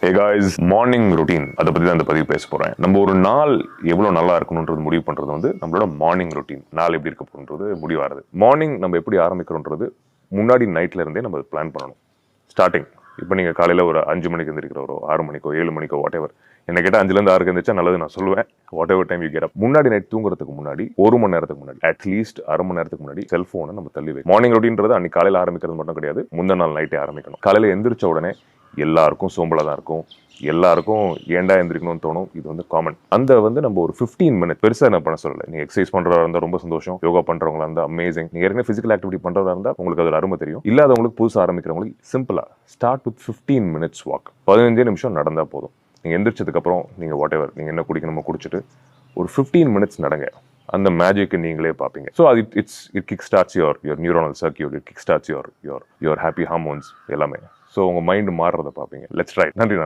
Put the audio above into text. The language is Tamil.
Hey guys, மார்னிங் ரொட்டீன் அதை பற்றி தான் இந்த பதிவு பேச போகிறேன். நம்ம ஒரு நாள் எவ்வளோ நல்லா இருக்கணுன்றது முடிவு பண்ணுறது வந்து நம்மளோட மார்னிங் ரொட்டீன். நாள் எப்படி இருக்க போகுன்றது முடிவாகிறது. மார்னிங் நம்ம எப்படி ஆரம்பிக்கிறோன்றது முன்னாடி நைட்ல இருந்தே நம்ம பிளான் பண்ணணும். ஸ்டார்டிங் இப்போ நீங்கள் காலையில் ஒரு 5 மணிக்கு எழுந்திருக்கிறவரோ 6 மணிக்கோ 7 மணிக்கோ வாட் எவர், என்ன கேட்டால் 5லேருந்து 6 எழுந்திரிச்சா நல்லது நான் சொல்லுவேன். What ever time you get up, முன்னாடி நைட் தூங்குறதுக்கு முன்னாடி 1 மணி நேரத்துக்கு முன்னாடி, அட்லீஸ்ட் அரை மணி நேரத்துக்கு முன்னாடி செல்ஃபோனை நம்ம தள்ளி வைக்கணும். மார்னிங் ரொட்டீன்றது அன்னைக்கு காலையில் ஆரம்பிக்கிறது மட்டும் கிடையாது, முந்தின நாள் நைட்டே ஆரம்பிக்கணும். காலையில் எந்திரிச்ச உடனே எல்லாருக்கும் சோம்பலாக தான் இருக்கும், எல்லாருக்கும் ஏண்டா எந்திரிக்கணும்னு தோணும். இது வந்து காமன். அந்த வந்து நம்ம ஒரு 15 மினிட் பெருசாக என்ன பண்ண சொல்லலை. நீங்கள் எக்ஸசைஸ் பண்ணுறதா இருந்தால் ரொம்ப சந்தோஷம், யோகா பண்ணுறவங்களா இருந்தால் அமேசிங், நீங்கள் ஏற்கனவே ஃபிசிக்கல் ஆக்டிவிட்டி பண்ணுறதா இருந்தால் உங்களுக்கு அதில் அருமை தெரியும். இல்லாதவங்களுக்கு புதுசாக ஆரம்பிக்கிறவங்களுக்கு சிம்பிளாக ஸ்டார்ட் வித் 15 மினிட்ஸ் வாக். 15 நிமிஷம் நடந்தால் போதும். நீங்கள் எந்திரிச்சதுக்கப்புறம் நீங்கள் வாட் எவர் நீங்கள் என்ன குடிக்கணுமோ குடிச்சிட்டு ஒரு 15 மினிட்ஸ் நடங்க. அந்த மேஜிக்கு நீங்களே பார்ப்பீங்க. ஸோ அது it kick starts your neuronal circuit, it kick starts your happy hormones எல்லாமே. ஸோ உங்கள் மைண்ட் மாறுறதை பார்ப்பீங்க. Let's try. நன்றி.